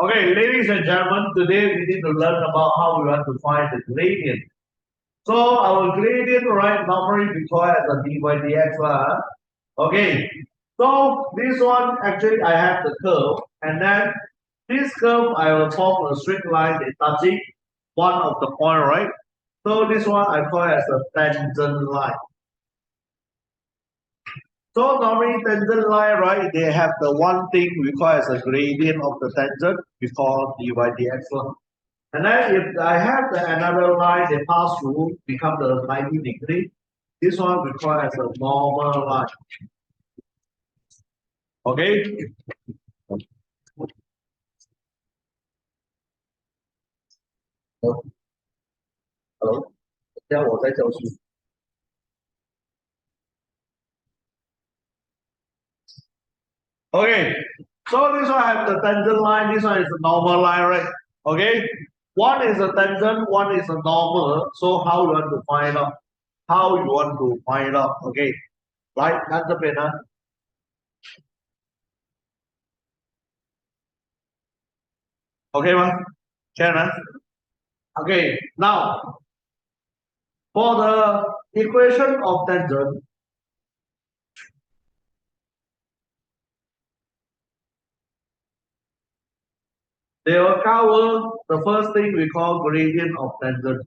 Okay, ladies and gentlemen, today we need to learn about how we want to find the gradient. So our gradient, right, normally we call it as a d by dx. Okay, so this one actually I have the curve, and then this curve I will form a straight line that touching one of the point, right? So this one I call as a tangent line. So normally tangent line, right, they have the one thing we call as a gradient of the tangent, we call d by dx. And then if I have another line they pass through, become the 90 degree, this one we call as a normal line. Okay? Hello? 叫我在教书。Okay, so this one have the tangent line, this one is a normal line, right? Okay, one is a tangent, one is a normal. So how you want to find out? How you want to find out? Okay, right? 看这边呢 ，OK 吗？现在呢 ？Okay, now for the equation of tangent, they will cover the first thing we call gradient of tangent.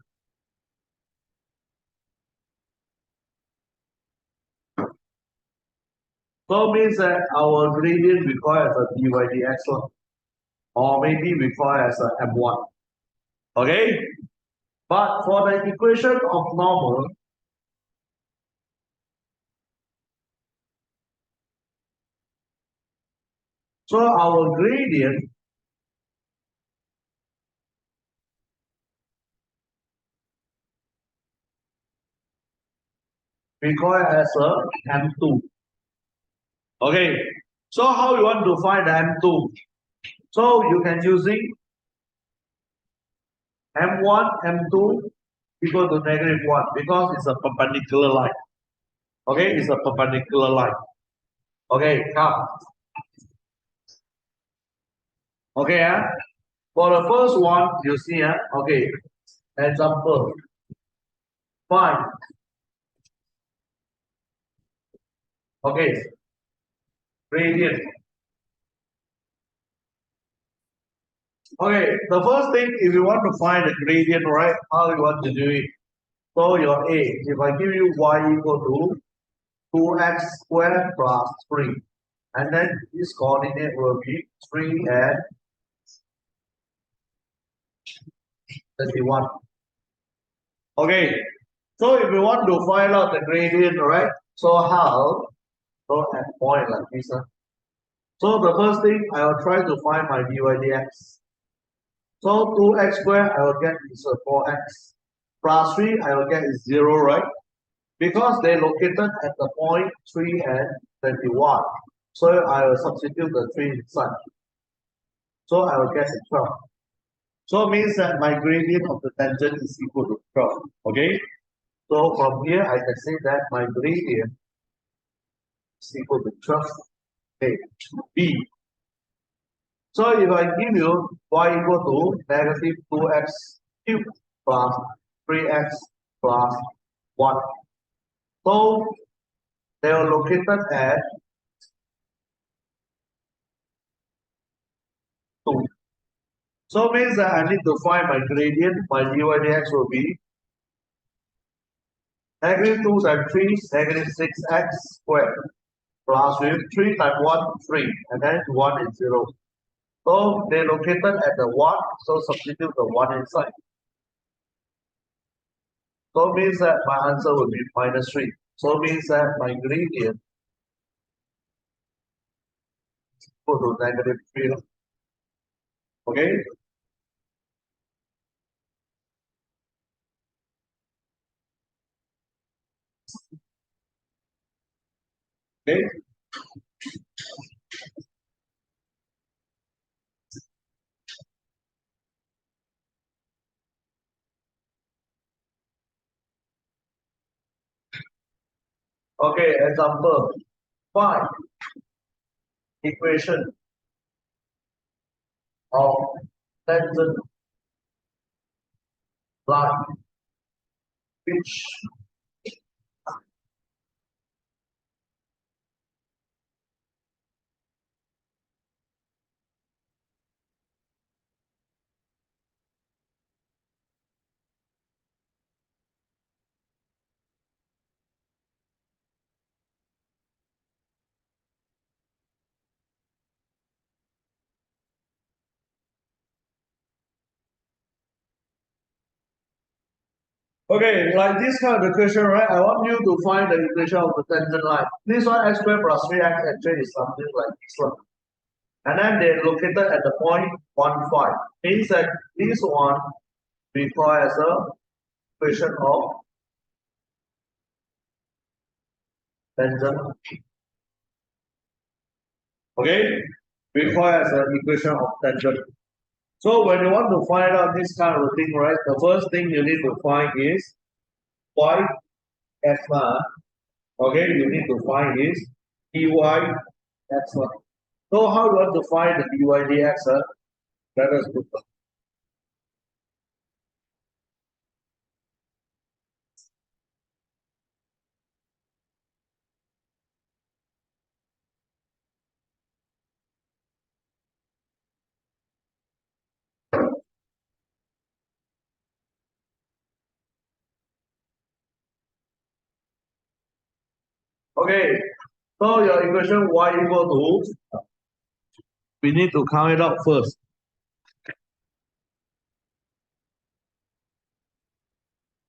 So means that our gradient we call as a dy dx one, or maybe we call as a m1. Okay? But for the equation of normal, so our gradient we call it as a m2. Okay, so how you want to find the m2? So you can using m1, m2 equal to -1 because it's a perpendicular line. Okay, it's a perpendicular line. Okay, come. Okay, for the first one, you see, okay, example, find. Okay, gradient. Okay, the first thing, if you want to find the gradient, right, how you want to do it? So your A, if I give you y equal to 2x squared plus 3, and then this coordinate will be 3 and 31. Okay, so if you want to find out the gradient, right? So how? So at point like this. So the first thing I will try to find my dy dx. So 2x squared I will get is 4x plus 3 I will get is 0, right? Because they located at the point 3 and 21. So I will substitute the 3 inside. So I will get 12. So it means that my gradient of the tangent is equal to 12. Okay? So from here I can say that my gradient is equal to 12. Okay. B. So if I give you y equal to negative 2x cubed plus 3x plus 1. So they are located at 2. So means that I need to find my gradient. My dy dx will be negative 2 times 3 negative 6x squared plus with 3 times 1 3 and then 1 is 0. So they located at the 1, so substitute the 1 inside. So means that my answer will be -3. So means that my gradient equal to -3. Okay? Okay? Okay, example 5. Equation of tangent line which okay, like this kind of question, right? I want you to find the equation of the tangent line. This one x squared plus 3x actually is something like this one. And then they're located at the point 1, 5. Means that this one we call as a equation of tangent. Okay? We call as an equation of tangent. So when you want to find out this kind of thing, right? The first thing you need to find is y x one. Okay, you need to find is dy x one. So how do you want to find the dy dx? Let us do that. Okay, so your equation y equal to, we need to count it out first.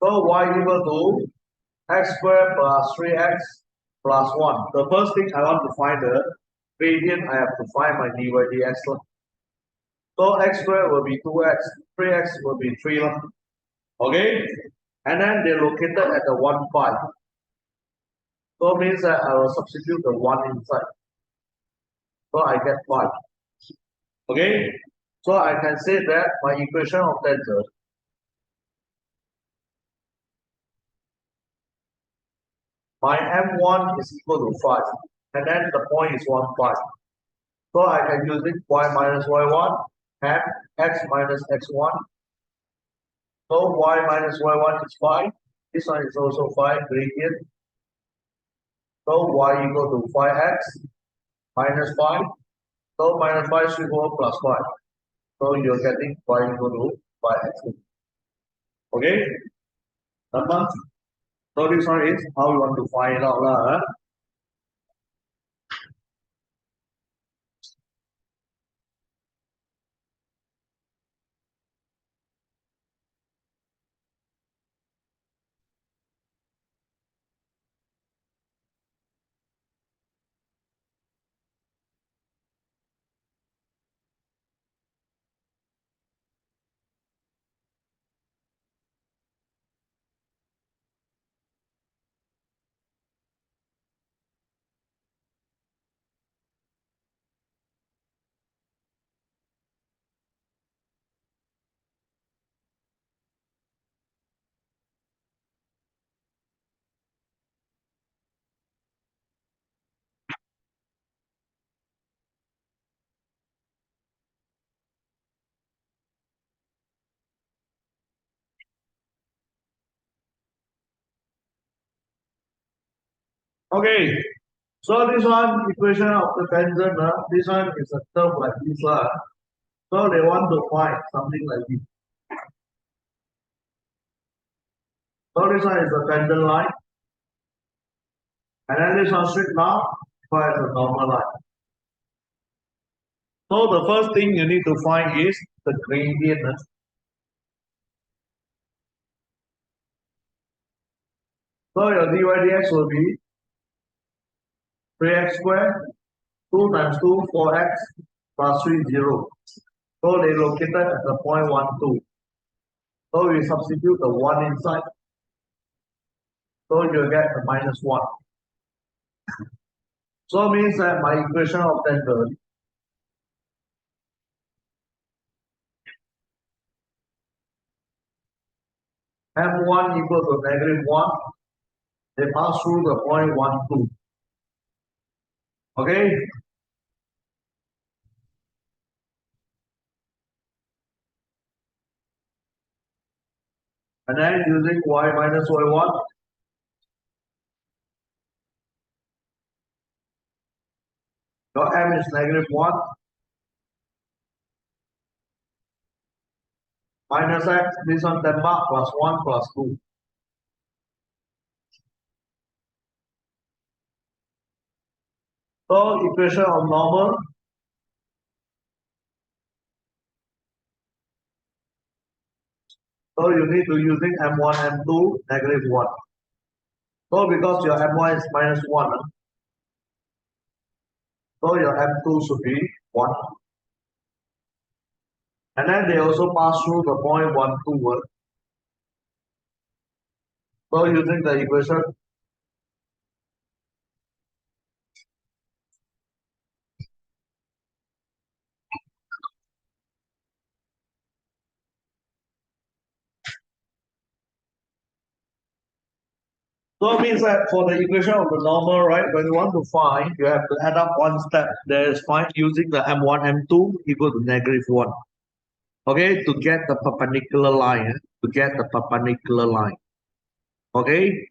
So y equal to x squared plus 3x plus 1. The first thing I want to find the gradient, I have to find my dy dx. So x squared will be 2x, 3x will be 3. Okay? And then they're located at the 1, 5. So it means that I will substitute the 1 inside. So I get 5. Okay? So I can say that my equation of tangent my m1 is equal to 5. And then the point is 1, 5. So I can use it y minus y1 and x minus x1. So y minus y1 is 5. This one is also 5 gradient. So y equal to 5x minus 5. So minus 5 should go plus 5. So you're getting y equal to 5x. Okay? Number. So this one is how you want to find it out. Okay. So this one equation of the tangent, this one is a curve like this. So they want to find something like this. So this one is the tangent line. And then this one straight down as a normal line. So the first thing you need to find is the gradient. So your dy dx will be 3x squared, 2 times 2, 4x plus 3, 0. So they located at the point 1, 2. So we substitute the 1 inside. So you get the minus 1. So means that my equation of tangent m1 equal to negative 1. They pass through the point 1, 2. Okay? And then using y minus y1, your m is -1 minus x, this one Denmark plus 1 plus 2. So equation of normal, so you need to using m1, m2, -1. So because your m1 is -1, so your m2 should be 1. And then they also pass through the point 1, 2. So using the equation, so it means that for the equation of the normal, right, when you want to find, you have to add up one step. There is find using the m1, m2 equal to -1. Okay, to get the perpendicular line, to get the perpendicular line. Okay,